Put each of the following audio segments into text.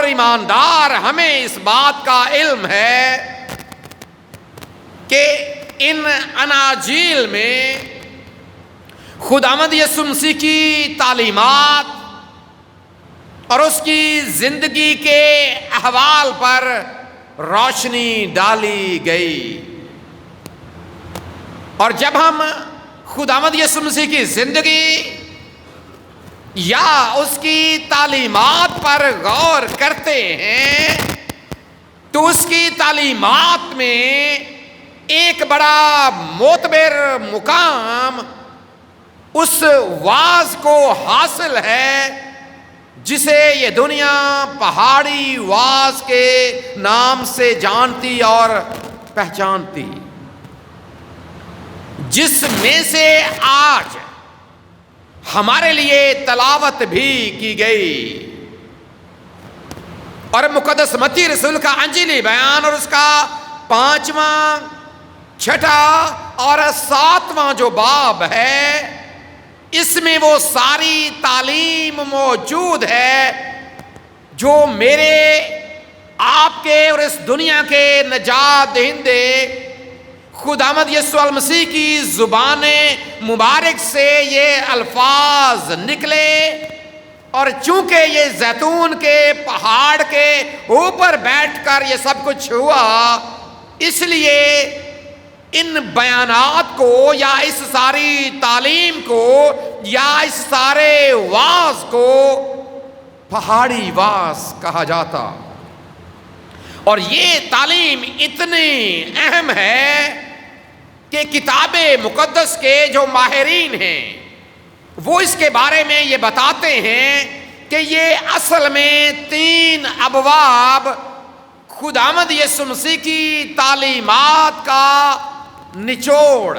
ایماندار ہمیں اس بات کا علم ہے کہ ان اناجیل میں خداوند یسوع مسیح کی تعلیمات اور اس کی زندگی کے احوال پر روشنی ڈالی گئی. اور جب ہم خداوند یسوع مسیح کی زندگی یا اس کی تعلیمات پر غور کرتے ہیں تو اس کی تعلیمات میں ایک بڑا معتبر مقام اس واعظ کو حاصل ہے جسے یہ دنیا پہاڑی واعظ کے نام سے جانتی اور پہچانتی، جس میں سے آج ہمارے لیے تلاوت بھی کی گئی. اور مقدس متی رسول کا انجیلی بیان اور اس کا 5واں 6واں اور 7واں جو باب ہے، اس میں وہ ساری تعلیم موجود ہے جو میرے آپ کے اور اس دنیا کے نجات دہندے خداوند یسوع المسیح کی زبان مبارک سے یہ الفاظ نکلے. اور چونکہ یہ زیتون کے پہاڑ کے اوپر بیٹھ کر یہ سب کچھ ہوا، اس لیے ان بیانات کو یا اس ساری تعلیم کو یا اس سارے واعظ کو پہاڑی واعظ کہا جاتا. اور یہ تعلیم اتنی اہم ہے کہ کتاب مقدس کے جو ماہرین ہیں وہ اس کے بارے میں یہ بتاتے ہیں کہ یہ اصل میں 3 ابواب خداوند یسوع مسیح کی تعلیمات کا نچوڑ،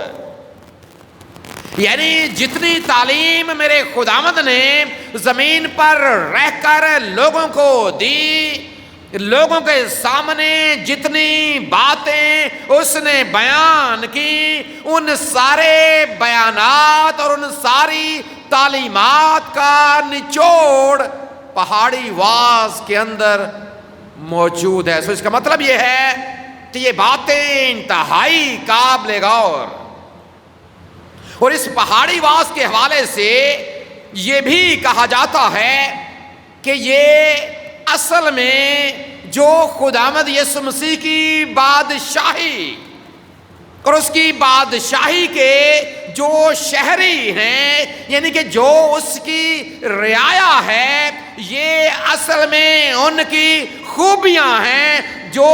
یعنی جتنی تعلیم میرے خداوند نے زمین پر رہ کر لوگوں کو دی، لوگوں کے سامنے جتنی باتیں اس نے بیان کی، ان سارے بیانات اور ان ساری تعلیمات کا نچوڑ پہاڑی واعظ کے اندر موجود ہے. اس کا مطلب یہ ہے کہ یہ باتیں انتہائی قابل غور. اور اس پہاڑی واعظ کے حوالے سے یہ بھی کہا جاتا ہے کہ یہ اصل میں جو خداوند یسوع مسیح کی بادشاہی اور اس کی بادشاہی کے جو شہری ہیں، یعنی کہ جو اس کی رعایا ہے، یہ اصل میں ان کی خوبیاں ہیں جو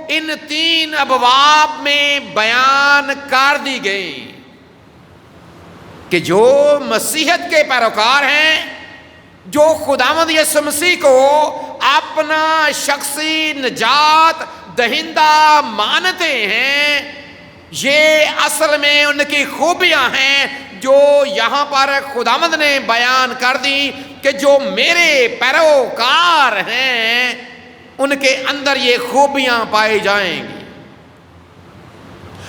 ان 3 ابواب میں بیان کر دی گئی کہ جو مسیحیت کے پیروکار ہیں، جو خداوند یسوع مسیح کو اپنا شخصی نجات دہندہ مانتے ہیں، یہ اصل میں ان کی خوبیاں ہیں جو یہاں پر خداوند نے بیان کر دی کہ جو میرے پیروکار ہیں ان کے اندر یہ خوبیاں پائی جائیں گی.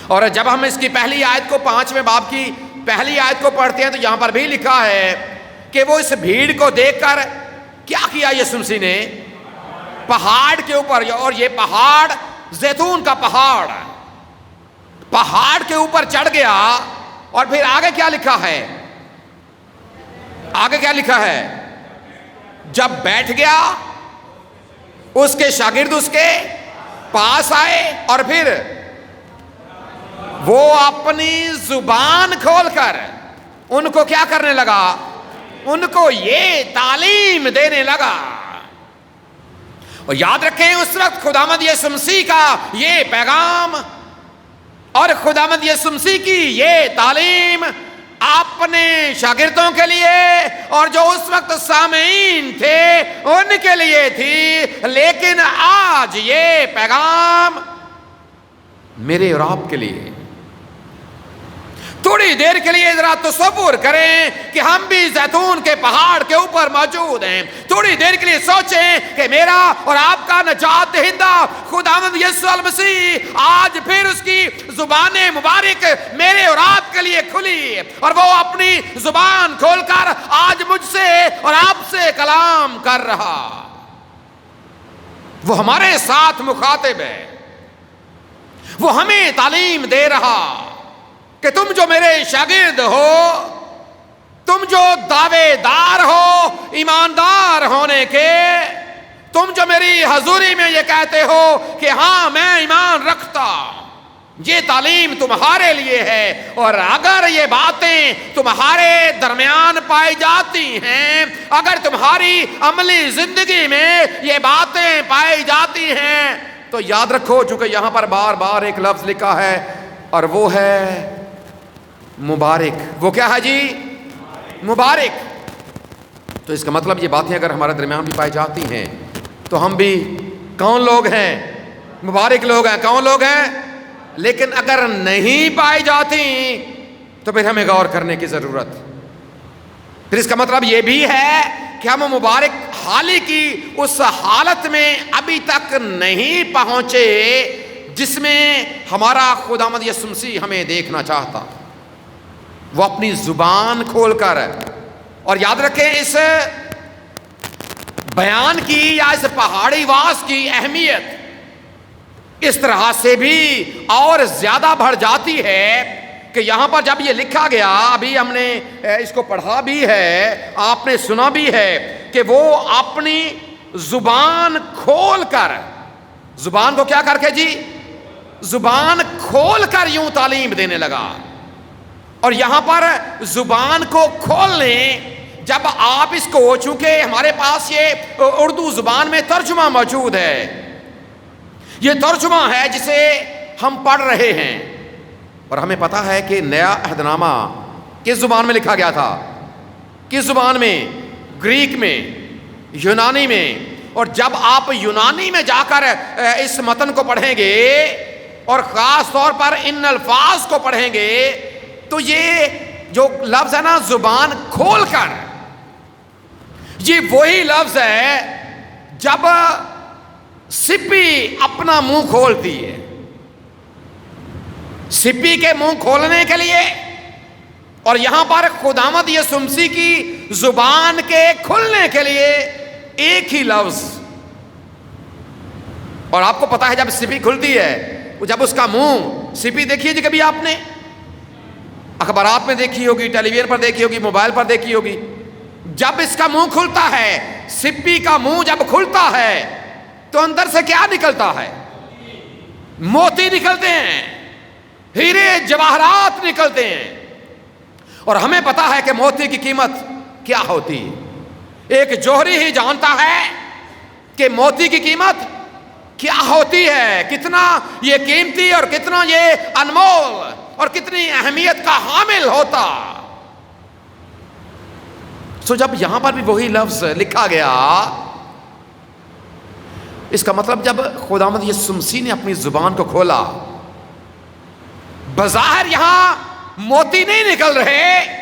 اور جب ہم اس کی پہلی آیت کو 5ویں باب کی پہلی آیت کو پڑھتے ہیں تو یہاں پر بھی لکھا ہے کہ وہ اس بھیڑ کو دیکھ کر کیا کیا یسوع مسیح نے؟ پہاڑ کے اوپر، اور یہ پہاڑ زیتون کا پہاڑ کے اوپر چڑھ گیا. اور پھر آگے کیا لکھا ہے؟ آگے کیا لکھا ہے؟ جب بیٹھ گیا اس کے شاگرد اس کے پاس آئے اور پھر وہ اپنی زبان کھول کر ان کو کیا کرنے لگا؟ ان کو یہ تعلیم دینے لگا. اور یاد رکھیں اس وقت خداوند یسوع مسیح کا یہ پیغام اور خداوند یسوع مسیح کی یہ تعلیم اپنے شاگردوں کے لیے اور جو اس وقت سامعین تھے ان کے لیے تھی، لیکن آج یہ پیغام میرے اور آپ کے لیے. تھوڑی دیر کے لیے ذرا تصور کریں کہ ہم بھی زیتون کے پہاڑ کے اوپر موجود ہیں. تھوڑی دیر کے لیے سوچیں کہ میرا اور آپ کا نجات دہندہ خداوند یسوع المسیح آج پھر اس کی زبان مبارک میرے اور آپ کے لیے کھلی اور وہ اپنی زبان کھول کر آج مجھ سے اور آپ سے کلام کر رہا. وہ ہمارے ساتھ مخاطب ہے، وہ ہمیں تعلیم دے رہا کہ تم جو میرے شاگرد ہو، تم جو دعوے دار ہو ایماندار ہونے کے، تم جو میری حضوری میں یہ کہتے ہو کہ ہاں میں ایمان رکھتا، یہ تعلیم تمہارے لیے ہے۔ اور اگر یہ باتیں تمہارے درمیان پائی جاتی ہیں، اگر تمہاری عملی زندگی میں یہ باتیں پائی جاتی ہیں، تو یاد رکھو، چونکہ یہاں پر بار بار ایک لفظ لکھا ہے اور وہ ہے مبارک۔ وہ کیا ہے جی؟ مبارک۔ تو اس کا مطلب یہ باتیں اگر ہمارے درمیان بھی پائی جاتی ہیں تو ہم بھی کون لوگ ہیں؟ مبارک لوگ ہیں۔ کون لوگ ہیں؟ لیکن اگر نہیں پائی جاتی تو پھر ہمیں غور کرنے کی ضرورت۔ پھر اس کا مطلب یہ بھی ہے کہ ہم مبارک حالی کی اس حالت میں ابھی تک نہیں پہنچے جس میں ہمارا خداوند یسوع مسیح ہمیں دیکھنا چاہتا۔ وہ اپنی زبان کھول کر، اور یاد رکھیں اس بیان کی یا اس پہاڑی واس کی اہمیت اس طرح سے بھی اور زیادہ بڑھ جاتی ہے کہ یہاں پر جب یہ لکھا گیا، ابھی ہم نے اس کو پڑھا بھی ہے، آپ نے سنا بھی ہے کہ وہ اپنی زبان کھول کر، زبان کو کیا کر کے جی؟ زبان کھول کر یوں تعلیم دینے لگا۔ اور یہاں پر زبان کو کھولنے، جب آپ اس کو، چونکہ ہمارے پاس یہ اردو زبان میں ترجمہ موجود ہے، یہ ترجمہ ہے جسے ہم پڑھ رہے ہیں، اور ہمیں پتا ہے کہ نیا عہد نامہ کس زبان میں لکھا گیا تھا؟ کس زبان میں؟ گریک میں، یونانی میں۔ اور جب آپ یونانی میں جا کر اس متن کو پڑھیں گے اور خاص طور پر ان الفاظ کو پڑھیں گے تو یہ جو لفظ ہے نا زبان کھول کر، یہ وہی لفظ ہے جب سپی اپنا منہ کھولتی ہے۔ سپی کے منہ کھولنے کے لیے، اور یہاں پر خداوند یسوع مسیح کی زبان کے کھلنے کے لیے ایک ہی لفظ۔ اور آپ کو پتا ہے جب سپی کھلتی ہے، جب اس کا منہ، سپی دیکھیے جی کبھی آپ نے اخبارات میں دیکھی ہوگی، ٹیلی ویژن پر دیکھی ہوگی، موبائل پر دیکھی ہوگی، جب اس کا منہ کھلتا ہے، سپی کا منہ جب کھلتا ہے تو اندر سے کیا نکلتا ہے؟ موتی نکلتے ہیں، ہیرے جواہرات نکلتے ہیں۔ اور ہمیں پتا ہے کہ موتی کی قیمت کیا ہوتی ہے۔ ایک جوہری ہی جانتا ہے کہ موتی کی قیمت کیا ہوتی ہے، کتنا یہ قیمتی اور کتنا یہ انمول اور کتنی اہمیت کا حامل ہوتا۔ سو جب یہاں پر بھی وہی لفظ لکھا گیا، اس کا مطلب جب خداوند یسوع مسیح نے اپنی زبان کو کھولا، بظاہر یہاں موتی نہیں نکل رہے،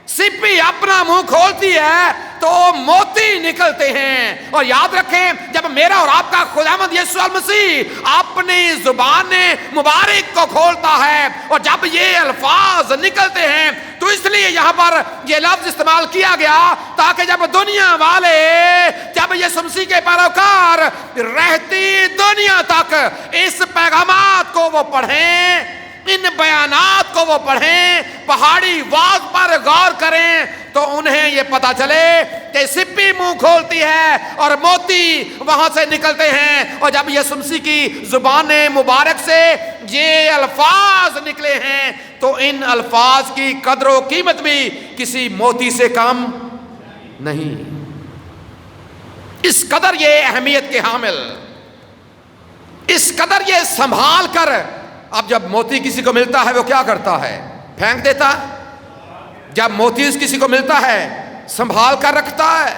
سپی اپنا منہ کھولتی ہے تو موتی نکلتے ہیں۔ اور یاد رکھیں، جب میرا اور آپ کا خداوند یسوع المسیح اپنی زبان مبارک کو کھولتا ہے اور جب یہ الفاظ نکلتے ہیں تو اس لیے یہاں پر یہ لفظ استعمال کیا گیا تاکہ جب دنیا والے، جب یسوع مسیح کے پیروکار رہتی دنیا تک اس پیغامات کو وہ پڑھیں، ان بیانات کو وہ پڑھیں، پہاڑی واز پر غور کریں، تو انہیں یہ پتا چلے کہ سپی منہ کھولتی ہے اور موتی وہاں سے نکلتے ہیں۔ اور جب یسوع مسیح کی زبان مبارک سے یہ الفاظ نکلے ہیں تو ان الفاظ کی قدر و قیمت بھی کسی موتی سے کم نہیں۔ اس قدر یہ اہمیت کے حامل، اس قدر یہ سنبھال کر، اب جب موتی کسی کو ملتا ہے وہ کیا کرتا ہے؟ پھینک دیتا ہے۔ جب موتی کسی کو ملتا ہے سنبھال کر رکھتا ہے۔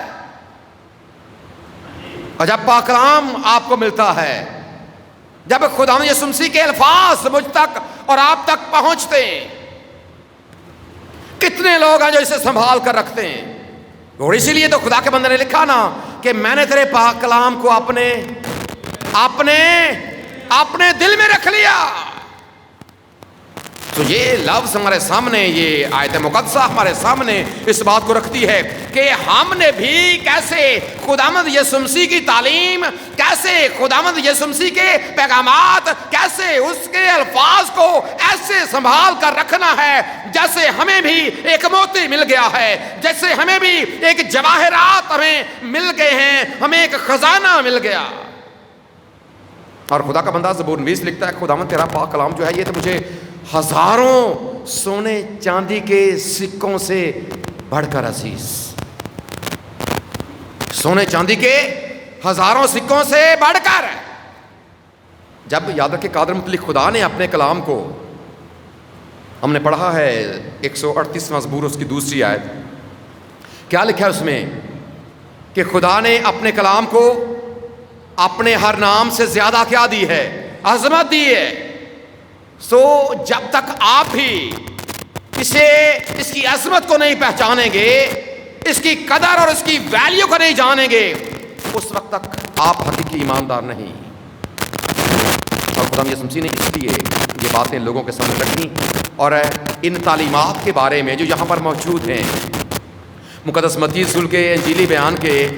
اور جب پاک کلام آپ کو ملتا ہے، جب خداوند یسوع مسیح کے الفاظ مجھ تک اور آپ تک پہنچتے ہیں، کتنے لوگ ہیں جو اسے سنبھال کر رکھتے ہیں؟ اور اسی لیے تو خدا کے بندے نے لکھا نا کہ میں نے تیرے پاک کلام کو اپنے دل میں رکھ لیا۔ تو یہ لفظ ہمارے سامنے، یہ آیت مقدسہ ہمارے سامنے اس بات کو رکھتی ہے کہ ہم نے بھی کیسے خداوند یسوع مسیح کی تعلیم، کیسے خداوند یسوع مسیح کے پیغامات، کیسے اس کے الفاظ کو ایسے سنبھال کر رکھنا ہے جیسے ہمیں بھی ایک موتی مل گیا ہے، جیسے ہمیں بھی ایک جواہرات ہمیں مل گئے ہیں، ہمیں ایک خزانہ مل گیا۔ اور خدا کا بندہ زبور 20 لکھتا ہے، خداوند تیرا پاک کلام جو ہے یہ تو مجھے ہزاروں سونے چاندی کے سکوں سے بڑھ کر عزیز، سونے چاندی کے ہزاروں سکوں سے بڑھ کر۔ جب یاد رکھے قادر مطلق خدا نے اپنے کلام کو، ہم نے پڑھا ہے 138 مزمور اس کی دوسری آیت، کیا لکھا ہے اس میں کہ خدا نے اپنے کلام کو اپنے ہر نام سے زیادہ کیا دی ہے؟ عظمت دی ہے۔ سو جب تک آپ بھی اس کی عظمت کو نہیں پہچانیں گے، اس کی قدر اور اس کی ویلیو کو نہیں جانیں گے، اس وقت تک آپ حقیقی ایماندار نہیں۔ اور خدا یسوع مسیح نے اس لیے یہ باتیں لوگوں کے سامنے رکھی، اور ان تعلیمات کے بارے میں جو یہاں پر موجود ہیں، مقدس متی رسول کے انجیلی بیان کے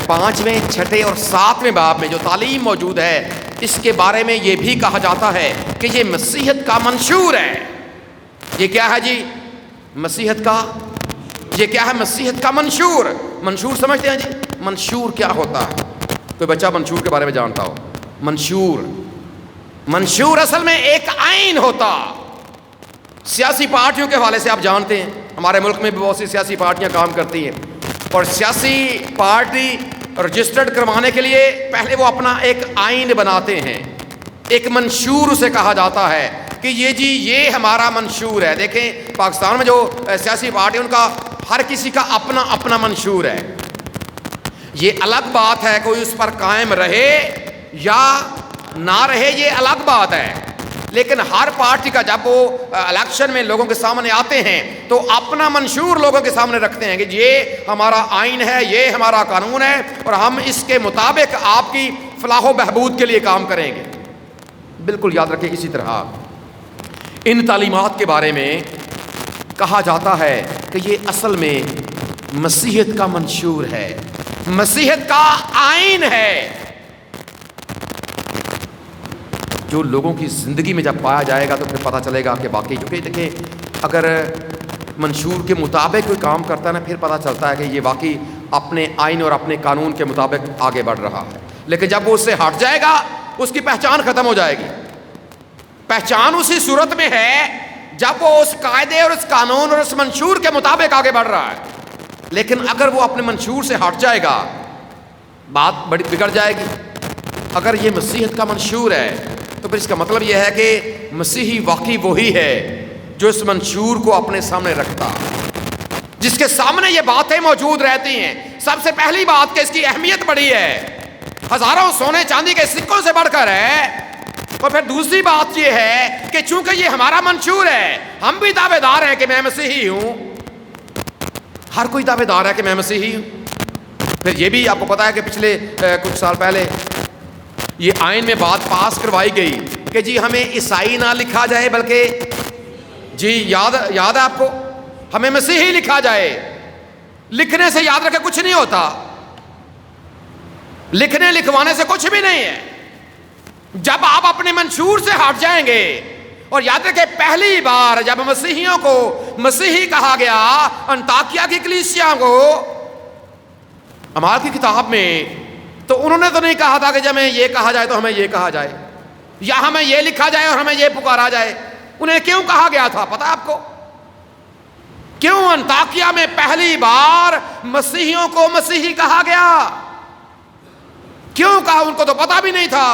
5ویں، 6 اور 7ویں باب میں جو تعلیم موجود ہے، اس کے بارے میں یہ بھی کہا جاتا ہے کہ یہ مسیحیت کا منشور ہے۔ یہ کیا ہے جی؟ مسیحیت کا، یہ کیا ہے؟ مسیحیت کا منشور۔ منشور سمجھتے ہیں جی؟ منشور کیا ہوتا ہے؟ کوئی بچہ منشور کے بارے میں جانتا ہو؟ منشور اصل میں ایک آئین ہوتا۔ سیاسی پارٹیوں کے حوالے سے آپ جانتے ہیں، ہمارے ملک میں بھی بہت سی سیاسی پارٹیاں کام کرتی ہیں، اور سیاسی پارٹی رجسٹرڈ کروانے کے لیے پہلے وہ اپنا ایک آئین بناتے ہیں، ایک منشور اسے کہا جاتا ہے کہ یہ جی یہ ہمارا منشور ہے۔ دیکھیں پاکستان میں جو سیاسی پارٹی ان کا ہر کسی کا اپنا اپنا منشور ہے۔ یہ الگ بات ہے کوئی اس پر قائم رہے یا نہ رہے، یہ الگ بات ہے، لیکن ہر پارٹی کا جب وہ الیکشن میں لوگوں کے سامنے آتے ہیں تو اپنا منشور لوگوں کے سامنے رکھتے ہیں کہ یہ ہمارا آئین ہے، یہ ہمارا قانون ہے، اور ہم اس کے مطابق آپ کی فلاح و بہبود کے لیے کام کریں گے۔ بالکل یاد رکھیں، اسی طرح ان تعلیمات کے بارے میں کہا جاتا ہے کہ یہ اصل میں مسیحیت کا منشور ہے، مسیحیت کا آئین ہے، جو لوگوں کی زندگی میں جب پایا جائے گا تو پھر پتہ چلے گا کہ واقعی، کیونکہ دیکھیں اگر منشور کے مطابق کوئی کام کرتا ہے نا، پھر پتہ چلتا ہے کہ یہ واقعی اپنے آئین اور اپنے قانون کے مطابق آگے بڑھ رہا ہے، لیکن جب وہ اس سے ہٹ جائے گا اس کی پہچان ختم ہو جائے گی۔ پہچان اسی صورت میں ہے جب وہ اس قاعدے اور اس قانون اور اس منشور کے مطابق آگے بڑھ رہا ہے، لیکن اگر وہ اپنے منشور سے ہٹ جائے گا بات بڑی بگڑ جائے گی۔ اگر یہ مسیحیت کا منشور ہے تو پھر اس کا مطلب یہ ہے کہ مسیحی واقعی وہی ہے جو اس منشور کو اپنے سامنے رکھتا، جس کے سامنے یہ باتیں موجود رہتی ہیں۔ سب سے پہلی بات کہ اس کی اہمیت بڑی ہے، ہزاروں سونے چاندی کے سکوں سے بڑھ کر ہے، اور پھر دوسری بات یہ ہے کہ چونکہ یہ ہمارا منشور ہے، ہم بھی دعوے دار ہیں کہ میں مسیحی ہوں، ہر کوئی دعوے دار ہے کہ میں مسیحی ہوں۔ پھر یہ بھی آپ کو پتا ہے کہ پچھلے کچھ سال پہلے یہ آئین میں بات پاس کروائی گئی کہ جی ہمیں عیسائی نہ لکھا جائے بلکہ جی یاد ہے آپ کو، ہمیں مسیحی لکھا جائے۔ لکھنے سے یاد رکھے کچھ نہیں ہوتا، لکھنے لکھوانے سے کچھ بھی نہیں ہے۔ جب آپ اپنے منشور سے ہٹ جائیں گے، اور یاد رکھے پہلی بار جب مسیحیوں کو مسیحی کہا گیا، انطاکیہ کی کلیسیا کو اعمال کی کتاب میں، تو انہوں نے تو نہیں کہا تھا کہ جب ہمیں یہ کہا جائے تو ہمیں یہ کہا جائے، یا ہمیں یہ لکھا جائے اور ہمیں یہ پکارا جائے۔ انہیں کیوں کہا گیا تھا پتہ آپ کو؟ کیوں انطاکیہ میں پہلی بار مسیحیوں کو مسیحی کہا گیا؟ کیوں کہا؟ ان کو تو پتہ بھی نہیں تھا۔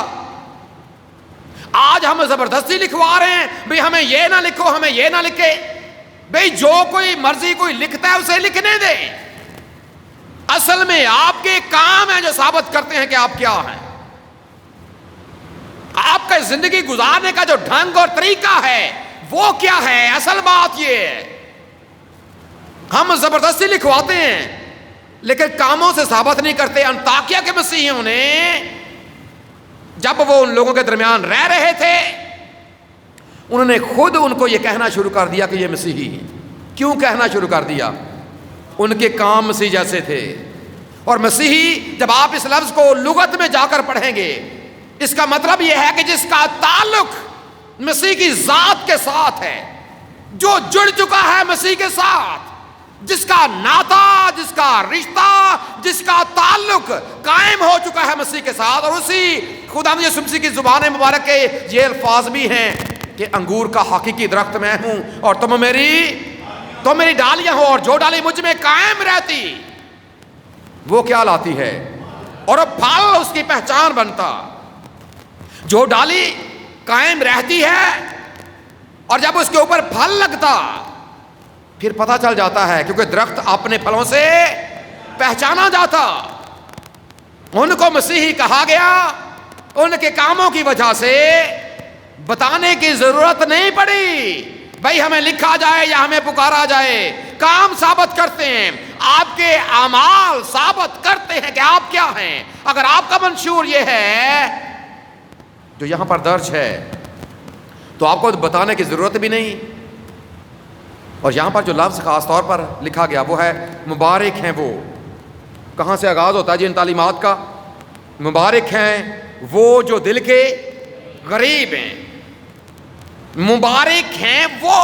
آج ہم زبردستی لکھوا رہے ہیں بھئی ہمیں یہ نہ لکھو، ہمیں یہ نہ لکھے۔ بھئی جو کوئی مرضی کوئی لکھتا ہے اسے لکھنے دیں، اصل میں آپ کے کام ہیں جو ثابت کرتے ہیں کہ آپ کیا ہیں۔ آپ کا زندگی گزارنے کا جو ڈھنگ اور طریقہ ہے وہ کیا ہے، اصل بات یہ ہے۔ ہم زبردستی لکھواتے ہیں لیکن کاموں سے ثابت نہیں کرتے۔ انطاکیہ کے مسیحیوں نے جب وہ ان لوگوں کے درمیان رہ رہے تھے، انہوں نے خود ان کو یہ کہنا شروع کر دیا کہ یہ مسیحی ہیں۔ کیوں کہنا شروع کر دیا؟ ان کے کام مسیح جیسے تھے۔ اور مسیحی، جب آپ اس لفظ کو لغت میں جا کر پڑھیں گے، اس کا مطلب یہ ہے کہ جس کا تعلق مسیح کی ذات کے ساتھ ہے، جو جڑ چکا ہے مسیح کے ساتھ، جس کا ناطہ، جس کا رشتہ، جس کا تعلق قائم ہو چکا ہے مسیح کے ساتھ۔ اور اسی خدا یسوع مسیح کی زبان مبارک کے یہ الفاظ بھی ہیں کہ انگور کا حقیقی درخت میں ہوں اور تم میری ڈالیاں ہو، اور جو ڈالی مجھ میں قائم رہتی وہ کیا لاتی ہے، اور پھل اس کی پہچان بنتا۔ جو ڈالی قائم رہتی ہے اور جب اس کے اوپر پھل لگتا پھر پتہ چل جاتا ہے، کیونکہ درخت اپنے پھلوں سے پہچانا جاتا۔ ان کو مسیحی کہا گیا، ان کے کاموں کی وجہ سے بتانے کی ضرورت نہیں پڑی، بھائی ہمیں لکھا جائے یا ہمیں پکارا جائے، کام ثابت کرتے ہیں، آپ کے اعمال ثابت کرتے ہیں کہ آپ کیا ہیں۔ اگر آپ کا منشور یہ ہے جو یہاں پر درج ہے تو آپ کو بتانے کی ضرورت بھی نہیں۔ اور یہاں پر جو لفظ خاص طور پر لکھا گیا وہ ہے مبارک ہیں وہ۔ کہاں سے آغاز ہوتا ہے جی ان تعلیمات کا؟ مبارک ہیں وہ جو دل کے غریب ہیں، مبارک ہیں وہ۔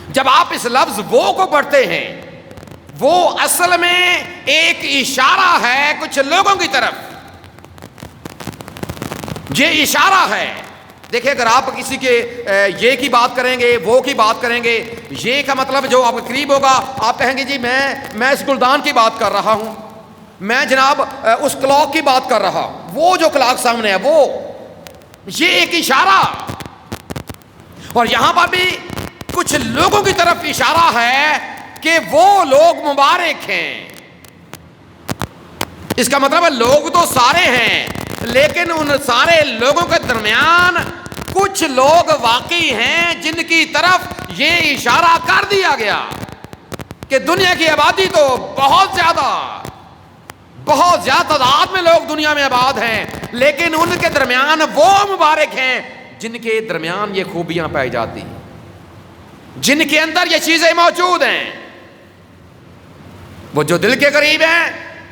جب آپ اس لفظ وہ کو پڑھتے ہیں، وہ اصل میں ایک اشارہ ہے کچھ لوگوں کی طرف، یہ اشارہ ہے۔ دیکھیں، اگر آپ کسی کے یہ کی بات کریں گے، وہ کی بات کریں گے، یہ کا مطلب جو آپ کے قریب ہوگا، آپ کہیں گے جی میں اس گلدان کی بات کر رہا ہوں، میں جناب اس کلاک کی بات کر رہا ہوں، وہ جو کلاک سامنے ہے وہ، یہ ایک اشارہ۔ اور یہاں پر بھی کچھ لوگوں کی طرف اشارہ ہے کہ وہ لوگ مبارک ہیں۔ اس کا مطلب ہے لوگ تو سارے ہیں، لیکن ان سارے لوگوں کے درمیان کچھ لوگ واقعی ہیں جن کی طرف یہ اشارہ کر دیا گیا کہ دنیا کی آبادی تو بہت زیادہ تعداد میں لوگ دنیا میں آباد ہیں، لیکن ان کے درمیان وہ مبارک ہیں جن کے درمیان یہ خوبیاں پائی جاتی ہیں، جن کے اندر یہ چیزیں موجود ہیں۔ وہ جو دل کے قریب ہیں،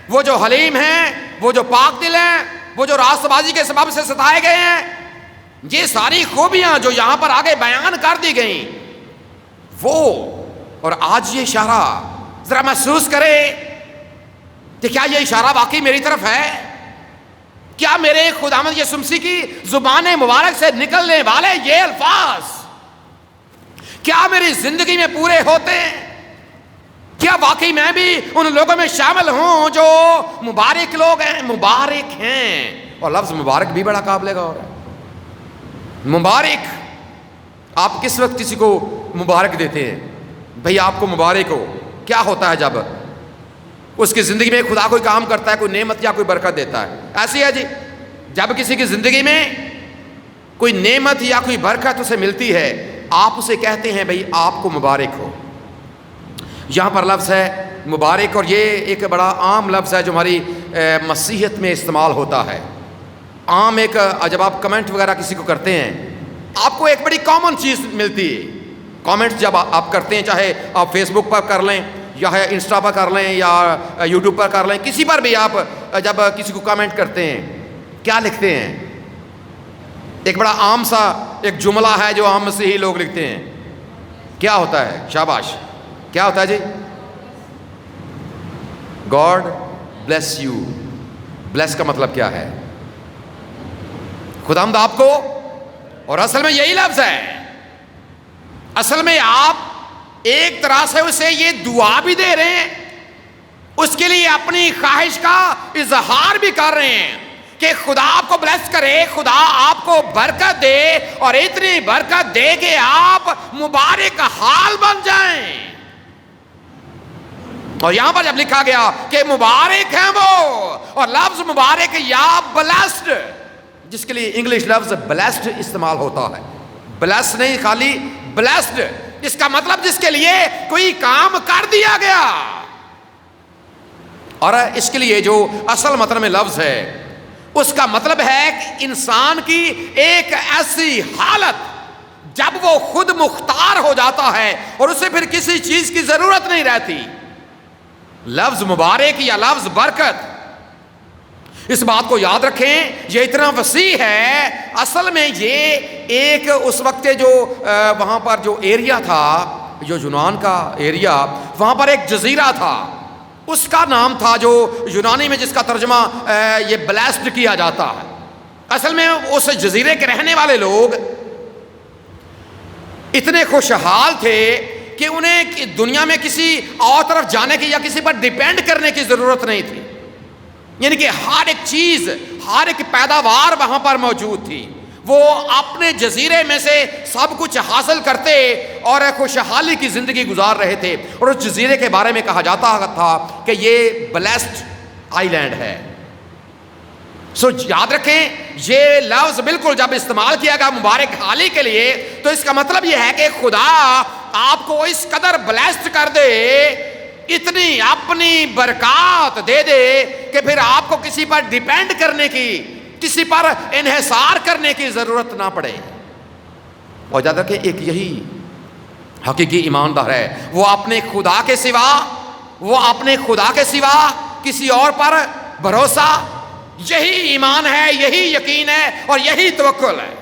وہ جو حلیم ہیں، وہ جو پاک دل ہیں، وہ جو راست بازی کے سبب سے ستائے گئے ہیں، یہ ساری خوبیاں جو یہاں پر آگے بیان کر دی گئیں وہ۔ اور آج یہ اشارہ ذرا محسوس کرے کہ کیا یہ اشارہ واقعی میری طرف ہے؟ کیا میرے خداوند یسوع مسیح کی زبان مبارک سے نکلنے والے یہ الفاظ کیا میری زندگی میں پورے ہوتے ہیں؟ کیا واقعی میں بھی ان لوگوں میں شامل ہوں جو مبارک لوگ ہیں؟ مبارک ہیں۔ اور لفظ مبارک بھی بڑا قابل غور ہے۔ مبارک، آپ کس وقت کسی کو مبارک دیتے ہیں؟ بھئی آپ کو مبارک ہو، کیا ہوتا ہے جب اس کی زندگی میں خدا کوئی کام کرتا ہے، کوئی نعمت یا کوئی برکت دیتا ہے؟ ایسی ہے جی، جب کسی کی زندگی میں کوئی نعمت یا کوئی برکت اسے ملتی ہے، آپ اسے کہتے ہیں بھئی آپ کو مبارک ہو۔ یہاں پر لفظ ہے مبارک، اور یہ ایک بڑا عام لفظ ہے جو ہماری مسیحیت میں استعمال ہوتا ہے۔ عام ایک، جب آپ کمنٹ وغیرہ کسی کو کرتے ہیں، آپ کو ایک بڑی کامن چیز ملتی ہے۔ کامنٹ جب آپ کرتے ہیں، چاہے آپ فیس بک پر کر لیں یا انسٹا پر کر لیں یا یوٹیوب پر کر لیں، کسی پر بھی آپ جب کسی کو کامنٹ کرتے ہیں، کیا لکھتے ہیں؟ ایک بڑا عام سا ایک جملہ ہے جو عام مسیحی لوگ لکھتے ہیں، کیا ہوتا ہے؟ شاباش، کیا ہوتا ہے جی؟ God bless you. بلیس کا مطلب کیا ہے؟ خداوند آپ کو، اور اصل میں یہی لفظ ہے، اصل میں آپ ایک طرح سے اسے یہ دعا بھی دے رہے ہیں، اس کے لیے اپنی خواہش کا اظہار بھی کر رہے ہیں کہ خدا آپ کو بلیس کرے، خدا آپ کو برکت دے، اور اتنی برکت دے کہ آپ مبارک حال بن جائیں۔ اور یہاں پر جب لکھا گیا کہ مبارک ہیں وہ، اور لفظ مبارک یا بلیسڈ، جس کے لیے انگلش لفظ بلیسڈ استعمال ہوتا ہے، بلیس نہیں، خالی بلیسڈ، اس کا مطلب جس کے لیے کوئی کام کر دیا گیا۔ اور اس کے لیے جو اصل مطلب میں لفظ ہے اس کا مطلب ہے کہ انسان کی ایک ایسی حالت جب وہ خود مختار ہو جاتا ہے اور اسے پھر کسی چیز کی ضرورت نہیں رہتی. لفظ مبارک یا لفظ برکت، اس بات کو یاد رکھیں، یہ اتنا وسیع ہے. اصل میں یہ ایک اس وقت جو وہاں پر جو ایریا تھا، جو یونان کا ایریا، وہاں پر ایک جزیرہ تھا. اس کا نام تھا جو یونانی میں جس کا ترجمہ یہ بلیسڈ کیا جاتا ہے. اصل میں اس جزیرے کے رہنے والے لوگ اتنے خوشحال تھے کہ انہیں دنیا میں کسی اور طرف جانے کی یا کسی پر ڈیپینڈ کرنے کی ضرورت نہیں تھی. یعنی کہ ہر ایک چیز، ہر ایک پیداوار وہاں پر موجود تھی. وہ اپنے جزیرے میں سے سب کچھ حاصل کرتے اور خوشحالی کی زندگی گزار رہے تھے. اور اس جزیرے کے بارے میں کہا جاتا تھا کہ یہ بلیسڈ آئی لینڈ ہے. سو یاد رکھیں، یہ لفظ بالکل جب استعمال کیا گیا مبارک حالی کے لیے تو اس کا مطلب یہ ہے کہ خدا آپ کو اس قدر بلیسڈ کر دے، اتنی اپنی برکات دے دے کہ پھر آپ کو کسی پر ڈیپینڈ کرنے کی، کسی پر انحصار کرنے کی ضرورت نہ پڑے. اور یاد رکھیں، ایک یہی حقیقی ایماندار ہے، وہ اپنے خدا کے سوا کسی اور پر بھروسہ، یہی ایمان ہے، یہی یقین ہے اور یہی توکل ہے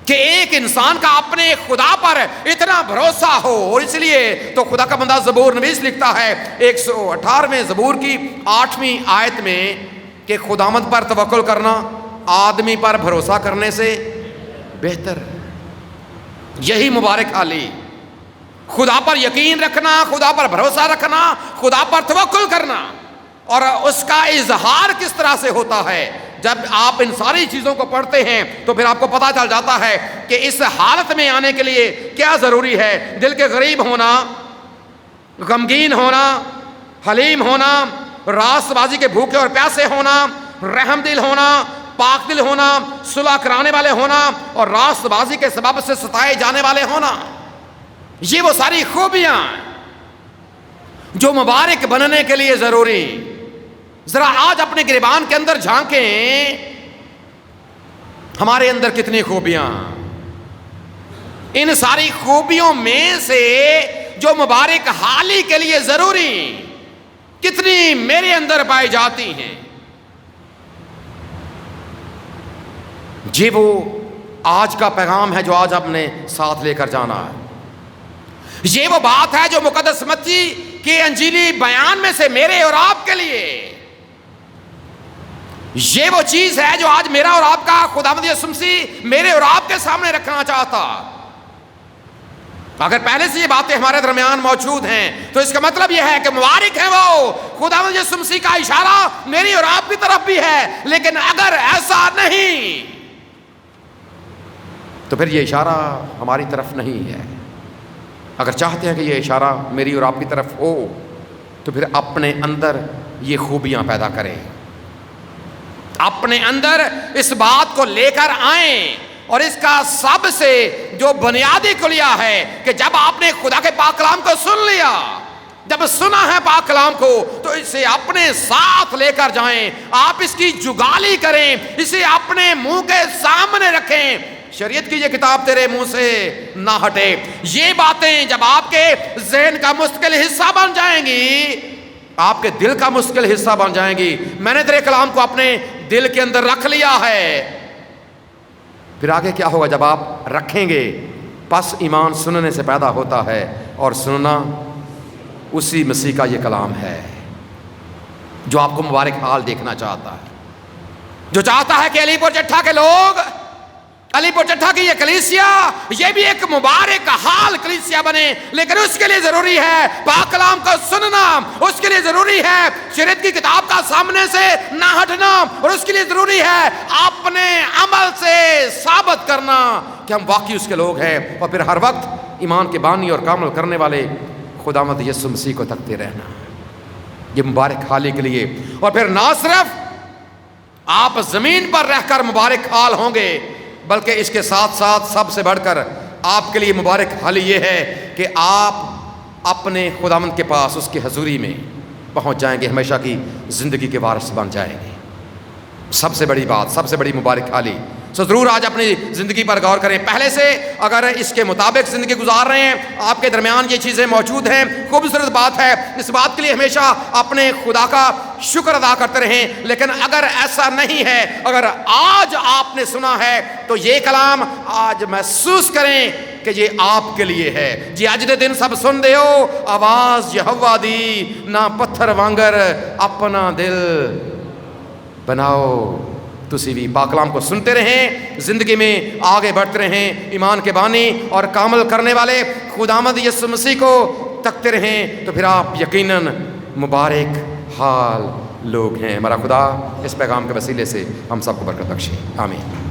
کہ ایک انسان کا اپنے خدا پر اتنا بھروسہ ہو. اور اس لیے تو خدا کا بندہ زبور نویس لکھتا ہے 118ویں زبور کی 8ویں آیت میں کہ خداوند پر توکل کرنا آدمی پر بھروسہ کرنے سے بہتر ہے. یہی مبارک حالی، خدا پر یقین رکھنا، خدا پر بھروسہ رکھنا، خدا پر توکل کرنا. اور اس کا اظہار کس طرح سے ہوتا ہے؟ جب آپ ان ساری چیزوں کو پڑھتے ہیں تو پھر آپ کو پتہ چل جاتا ہے کہ اس حالت میں آنے کے لیے کیا ضروری ہے. دل کے غریب ہونا، غمگین ہونا، حلیم ہونا، راست بازی کے بھوکے اور پیاسے ہونا، رحم دل ہونا، پاک دل ہونا، صلح کرانے والے ہونا اور راست بازی کے سبب سے ستائے جانے والے ہونا. یہ وہ ساری خوبیاں جو مبارک بننے کے لیے ضروری. ذرا آج اپنے گریبان کے اندر جھانکیں، ہمارے اندر کتنی خوبیاں. ان ساری خوبیوں میں سے جو مبارک حالی کے لیے ضروری کتنی میرے اندر پائی جاتی ہیں. یہ وہ آج کا پیغام ہے جو آج ہم نے ساتھ لے کر جانا ہے. یہ وہ بات ہے جو مقدس متی کے انجیلی بیان میں سے میرے اور آپ کے لیے، یہ وہ چیز ہے جو آج میرا اور آپ کا خداوند یسوع مسیح میرے اور آپ کے سامنے رکھنا چاہتا. اگر پہلے سے یہ باتیں ہمارے درمیان موجود ہیں تو اس کا مطلب یہ ہے کہ مبارک ہے وہ خداوند یسوع مسیح کا اشارہ میری اور آپ کی طرف بھی ہے. لیکن اگر ایسا نہیں تو پھر یہ اشارہ ہماری طرف نہیں ہے. اگر چاہتے ہیں کہ یہ اشارہ میری اور آپ کی طرف ہو تو پھر اپنے اندر یہ خوبیاں پیدا کریں، اپنے اندر اس بات کو لے کر آئیں. اور اس کا سب سے جو بنیادی کلیہ ہے کہ جب آپ نے خدا کے پاک کلام کو سن لیا، جب سنا ہے پاک کلام کو تو اسے اپنے ساتھ لے کر جائیں. آپ اس کی جگالی کریں، اسے اپنے منہ کے سامنے رکھیں. شریعت کی یہ کتاب تیرے منہ سے نہ ہٹے. یہ باتیں جب آپ کے ذہن کا مستقل حصہ بن جائیں گی، آپ کے دل کا مستقل حصہ بن جائیں گی. میں نے تیرے کلام کو اپنے دل کے اندر رکھ لیا ہے. پھر آگے کیا ہوگا جب آپ رکھیں گے؟ پس ایمان سننے سے پیدا ہوتا ہے اور سننا اسی مسیح کا یہ کلام ہے جو آپ کو مبارک حال دیکھنا چاہتا ہے، جو چاہتا ہے کہ علی پور جٹھا کے لوگ، علی پور جٹھا کی یہ کلیسیا یہ بھی ایک مبارک حال کلیسیا بنے. لیکن اس کے لیے ضروری ہے پاک کلام کو سننا، اس کے لیے ضروری ہے شریعت کی کتاب کا سامنے سے نہ ہٹنا، اور اس کے لیے ضروری ہے اپنے عمل سے ثابت کرنا کہ ہم واقعی اس کے لوگ ہیں. اور پھر ہر وقت ایمان کے بانی اور کامل کرنے والے خداوند یسوع مسیح کو تکتے رہنا، یہ مبارک حالی کے لیے. اور پھر نہ صرف آپ زمین پر رہ کر مبارک حال ہوں گے بلکہ اس کے ساتھ ساتھ سب سے بڑھ کر آپ کے لیے مبارک حال یہ ہے کہ آپ اپنے خداوند کے پاس اس کی حضوری میں پہنچ جائیں گے، ہمیشہ کی زندگی کے وارث بن جائیں گے. سب سے بڑی بات، سب سے بڑی مبارک حالی. ضرور آج اپنی زندگی پر غور کریں. پہلے سے اگر اس کے مطابق زندگی گزار رہے ہیں، آپ کے درمیان یہ چیزیں موجود ہیں، خوبصورت بات ہے. اس بات کے لیے ہمیشہ اپنے خدا کا شکر ادا کرتے رہیں. لیکن اگر ایسا نہیں ہے، اگر آج آپ نے سنا ہے تو یہ کلام آج محسوس کریں کہ یہ آپ کے لیے ہے. جی اج دے دن سب سن دے ہو آواز یہوہ دی، نہ پتھر وانگر اپنا دل بناؤ. تسی بھی پاک کلام کو سنتے رہیں، زندگی میں آگے بڑھتے رہیں. ایمان کے بانی اور کامل کرنے والے خداوند یسوع مسیح کو تکتے رہیں، تو پھر آپ یقیناً مبارک حال لوگ ہیں. ہمارا خدا اس پیغام کے وسیلے سے ہم سب کو برکت بخشے. آمین.